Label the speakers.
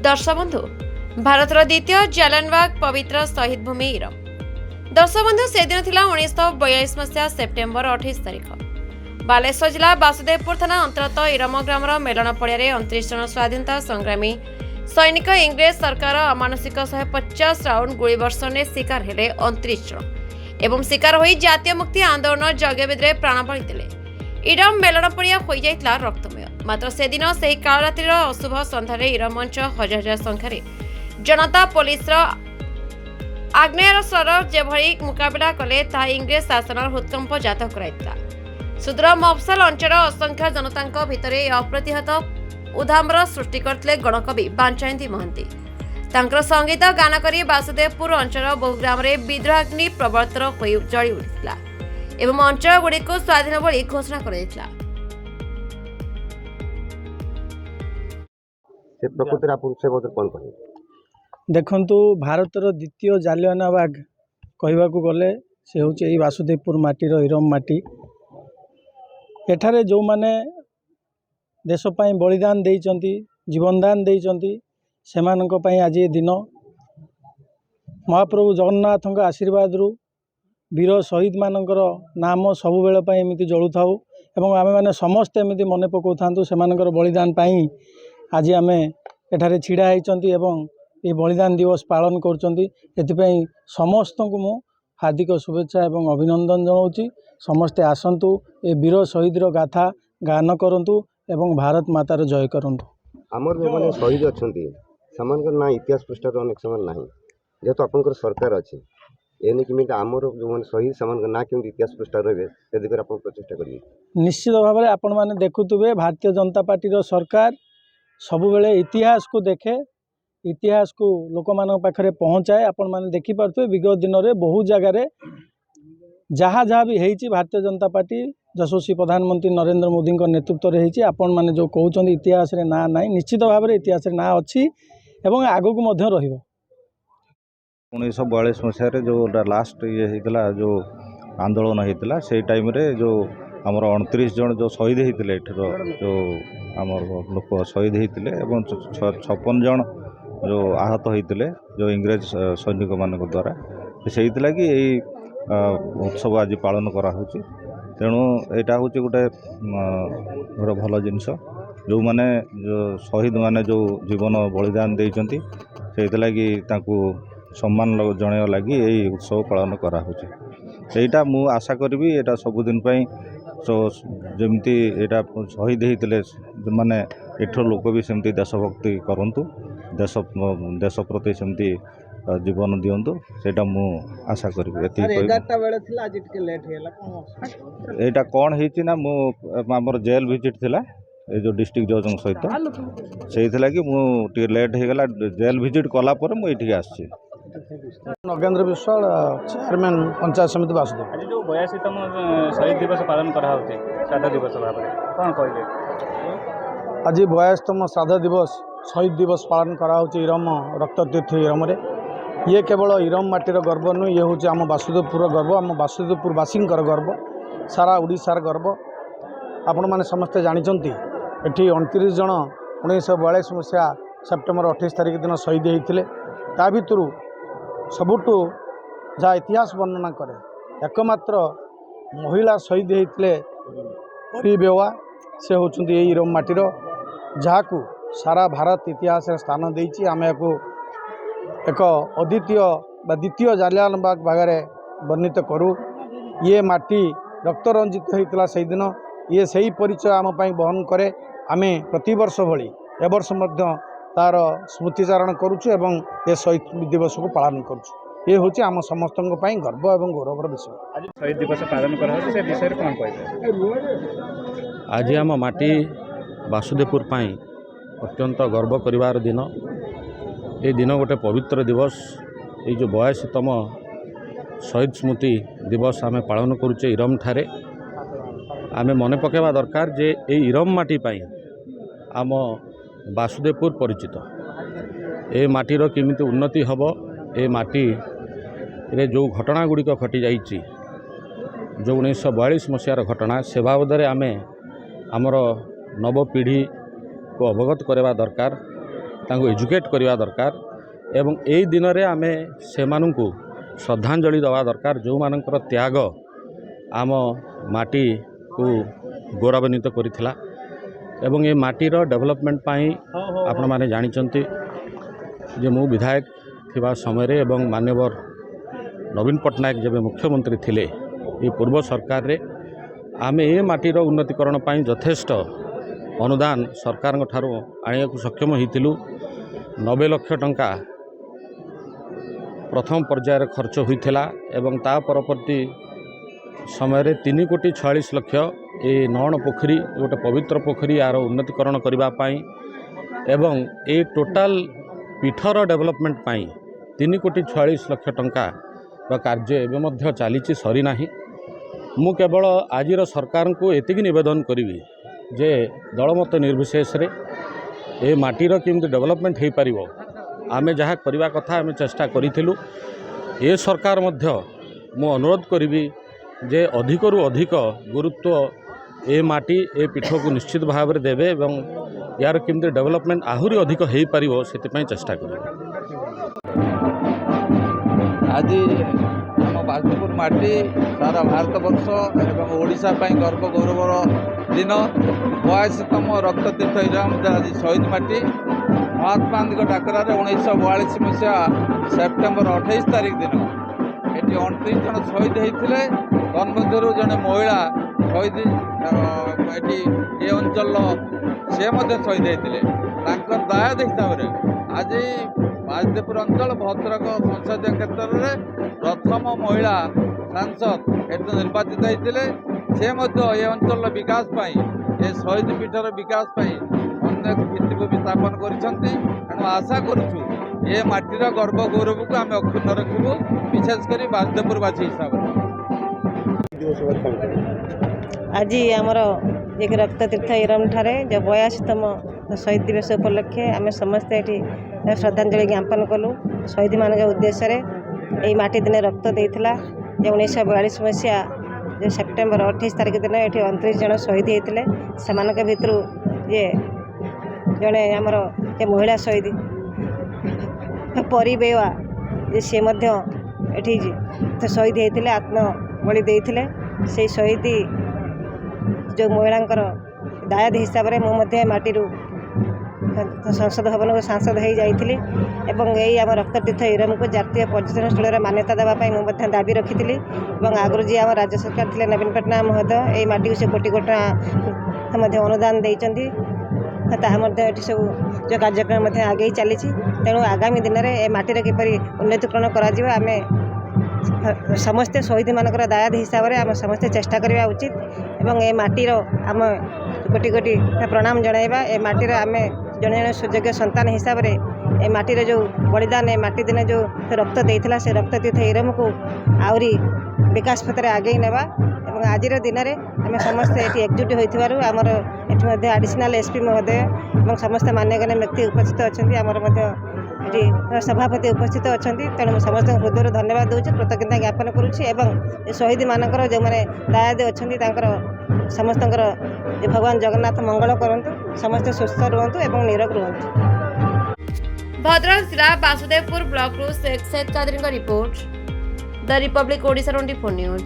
Speaker 1: दर्शक बंधु भारतर द्वितीय जालियानवाला पवित्र शहीद भूमि इरम। दर्शक बंधु से दिन थिला 1942 मसीहा सेप्टेम्बर 28 तारिख बालेश्वर जिला वासुदेवपुर थाना अंतर्गत इरम ग्रामर मेलन पड़िया 29 जन स्वाधीनता संग्रामी सैनिक इंग्रेज सरकार अमानुषिक 150 राउंड गुलीवर्षण में शिकार हेले 29 जन एवं शिकार होई जातीय मुक्ति आंदोलन यज्ञवेदी प्राण बलि देले। इरम मेलन पड़िया हो जाइतला रक्तमय। मात्र से दिन से काल रातिर अशुभ सन्धारे इरम मंच हजार हजार संख्यार जनता पुलिस आग्नेयर जेभଳି मुकाबला कले ता इंग्रेज शासन हृत्कंप जात कराइतला। सुदूर मफसल अंचल असंख्य जनता भितर अप्रतिहत उधामर सृष्टि करते गणकवि बांचायती महंती। तांकर संगीत गान करी वासुदेवपुर अंचल बहु ग्राम विद्रोहाग्नि प्रवर्तर हो जली उठिला एवं अंचल गुड़िक स्वाधीन बोली घोषणा कराइतला।
Speaker 2: देखंतु भारतर द्वितीय जालियानवाला कहवाकू गले से होचे एई वासुदेवपुर माटीर इरम माटी। एठारे जो माने देश पई बलिदान देइचंती जीवनदान देइचंती सेमानंक पई आज ए दिन महाप्रभु जगन्नाथଙ୍କ आशीर्वाद रु वीर शहीद मानकर नाम सबु बेले पई एमिति जळु थाउ एवं आमे माने समस्त एमिति मने पकौ थांतु सेमानकर बलिदान पई आज आमे एठारे छिड़ा होइचंती एवं ये बलिदान दिवस पालन करचंती। एथिपई समस्तଙ୍କୁ मु हार्दिक शुभेच्छा एवं अभिनंदन जनाऊँगी। समस्ते आसंतु ए वीर शहीदर गाथा गान करंतु एवं भारत मातार जय करंतु।
Speaker 3: आमर जो माने शहीद अछंती समान ना इतिहास पृष्ठ अनेक समान नाही जेतो आपनकर सरकार अछि एने किमित आमर जो माने शहीद समान ना केउ इतिहास पृष्ठ रहबे से दिकर आपन प्रचेष्टा करिवे।
Speaker 2: निश्चित भाव में आपण माने देखुतबे भारतीय जनता पार्टी रो सरकार सबु बेले इतिहास को देखे इतिहास को लोक मान पाखरे पहुँचाए। आपण माने देखि पारथुबे विगत दिन में बहु जगार जहाँ जहाँ भी होइछि भारतीय जनता पार्टी यशस्वी प्रधानमंत्री नरेंद्र मोदी नेतृत्व में होइछि। आपण माने जो कहउछन्ती इतिहास रे ना नाही निश्चित भाव में इतिहास रे ना अछि एवं आगो को मध्य रहिबो।
Speaker 4: 1942 मसीह जो लास्ट ये होता जो आंदोलन होता से टाइम रे जो आमर 29 जन जो शहीद होते जो आमर लोक शहीद होते 56 जन जो आहत होते जो इंग्रेज सैनिक मान द्वारा से कि यही उत्सव आज पालन कराऊँच। तेणु यहाँ हूँ गोटे भल जिनस जो माने जो शहीद माने जो जीवन बलिदान देइचंती से लगी सम्मान जन लगी यही उत्सव पालन कराऊँच। यहीटा मु आशा करी यहाँ सबुदिन जमती यहाँ शहीद होते माने एठर लोक भी सेमती देशभक्ति करंतु देश प्रति सेमती जीवन दिंतु सेटा मु आशा करी। यहाँ कौन है मु आमर जेल विजिट थिला ये जो डिस्ट्रिक्ट जज सहित से लगी मुझे लेट हो गला जेल विजिट कलापर मुझे आसी।
Speaker 2: नगेंद्र विश्वाल चेयरमैन पंचायत समिति वासुदेव।
Speaker 5: आज जो 82तम शहीद दिवस पालन करा होते श्राद्ध दिवस भाव में कौन कहले
Speaker 2: आज 82तम श्राद्ध दिवस शहीद दिवस पालन करा होचे इरम रक्ततीर्थ इरम रे। ये केवल इरम माटीर गर्व नुह ये हूँ आम वासुदेवपुर गर्व आम वासुदेवपुर वासींकर गर्व सारा ओडिशार गर्व। आपण माने समस्ते जानिचंती एठी 29 जन 1942 मसीहा सेप्टेम्बर 28 तारिख दिन शहीद होते ता भितरु सबुठु जहाँ इतिहास वर्णना करे एकमात्र महिला शहीद होते परिबेवा से होचुंती ये इरम माटीर जहाँ को सारा भारत इतिहास स्थान देइछि। आमे याकू एक अद्वितीय बा द्वितीय जालियानवाला बागरे वर्णित करूँ। ये माटी रक्त रंजित होता से दिन ये सही परिचय आम पाई बहन करे। आमे प्रतिवर्ष भली ए वर्ष मध्य तार स्मृतिचारण करुचु एवं ये शहीद दिवस को पालन करुचु। ये हूँ आम समस्त गर्व एवं गौरवर विषय।
Speaker 5: आज शहीद दिवस पालन करा होते से विषय कौन कहते
Speaker 6: आज आम माटी वासुदेवपुर पाई अत्यंत गर्व करिवार दिन ये दिन गोटे पवित्र दिवस ये जो 82तम शहीद स्मृति दिवस आम पालन करुचे इरम ठारे। आमे मने पकेबा दरकार जे ये इरम माटी पाई आम वासुदेवपुर परिचित ए माटीर केमिति उन्नति हब ए माटी रे जो घटना गुड़िक घटी जाइछि जो 1942 मसीहार घटना से बाबद आमे आमर नवपीढ़ी को अवगत करवा दरकार। तांको एजुकेट करवा दरकार एवं एई दिन रे आमे सेमानंकु श्रद्धांजलि देवा दरकार जो मानकर त्याग आम माटी को गौरवान्वित करिथिला एवं ये माटीर डेवलपमेंट पाई आपण माने जानिचंती जे मु विधायक थिबा समय रे एवं मान्यवर नवीन पट्टनायक जब मुख्यमंत्री थिले ये पूर्व सरकार रे आमे ये माटीर उन्नतीकरण पाई यथेष्ट अनुदान सरकार ठारू आनिया को सक्षम होइतिलु 90 लाख टंका प्रथम पर्यायर खर्च होइथिला एवं ता परवर्ती समय रे 3,46 लाख ये नौण पोखरी गोटे पवित्र पोखरी यार उन्नतीकरण करबा पाई एवं ए टोटाल पीठर डेवलपमेंट पाई 3,46 लाख टंका कार्य एवं चली सरी ना मु केवल आजिर सरकार को एतिक निवेदन करी जे दलमत निर्विशेष रे ए माटीर केमती डेवलपमेंट हो पार आम जहाँ करवा कथा आम चेष्टा करूँ ए सरकार मध्य मु अनुरोध करी जे अधिकरु अधिक गुरुत्व ए माटी ए पीठ को निश्चित भाव में देवे एवं यार केमती डेवलपमेंट आहरी अधिक हो पार से चेष्टा करें।
Speaker 7: आज आम बासुदेवपुर माटी सारा भारत वर्ष एवं ओडिशा पाई गर्व गौरवर दिन 82तम रक्त तीर्थ इराम आज शहीद माटी महात्मा गांधी डाकरार 1942 मसीहा सेप्टेम्बर 28 तारिख दिन ये 29 जन शहीद होते तन्मध्य जड़े महिला शहीद ये अंचल से शहीद होते दायाद हिसाब से आज बासुदेवपुर अंचल भद्रक संसदीय क्षेत्र में प्रथम महिला सांसद एठू निर्वाचित होते से ये अंचल विकास पाई ये शहीद पीठर विकास पाई अनेक भित्तिभूमि स्थापन करेणु आशा करुचु ये माटीर गर्व गौरव को आम अक्षुण्ण रखू विशेषकर बासुदेवपुरवासी हिसाब से।
Speaker 8: आज आमर एक रक्त तीर्थ इरम ठारे जो 82तम शहीद दिवस उपलक्षे आम समस्ते ये श्रद्धांजलि ज्ञापन कलु शहीद मान उद्देश्य यही माटी दिन रक्त देता जो 1942 मसीहा जो सेप्टेम्बर 28 तारिख दिन ये 29 जन शहीद होते से भितर ये जड़े आमर महिला शहीद परी बेवा सी शहीद होते आत्मबलि देते से शहीद जो महिलांकर दायाद हिसाब से मुझे माटी संसद भवन को सांसद हो जाइली एवं यही आम रक्ततीर्थ इरम को जातीय पर्यटन स्थल मान्यता देवाई मुझे दाबी रखी आगुरी जी आम राज्य सरकार थे नवीन पट्टनायक महोदय यही माटी को से कोटी कोटी अनुदान देती सब जो कार्यक्रम आगे चली तेणु आगामी दिन में ए माटीर किपरि उन्नतीकरण करें समस्ते शहीद मानकर दायाद हिसाब से आम समस्ते चेष्टा करवा उचित एवं ए माटीर आम कोटी कोटी प्रणाम जणाइबा ए माटीर आम जड़े जड़े सुयोग्य संतान हिसाब से ए माटीर जो बलिदान ए माटी दिन जो रक्त देता से रक्त तीर्थ इरम को आहरी विकास पथ आगे नेबा एवं आज दिन में आम समस्ते ये एकजुट होमर ये एडिशनल एसपी महोदय और समस्त मान्यगण्य व्यक्ति उपस्थित अच्छा आमर ये सभापति उपस्थित अच्छा तेणु समस्त हृदय धन्यवाद दूसरी कृतज्ञता ज्ञापन करुच्ची शहीद मानकर जो मैंने दायाद अच्छा समस्त भगवान जगन्नाथ मंगल करंतु समस्त सुस्थ रुहतु एवं निरोग रुहतु।
Speaker 1: भद्रक जिला Basudevpur block Sheikh Syed Qadri report the Republic Odisha 24 news.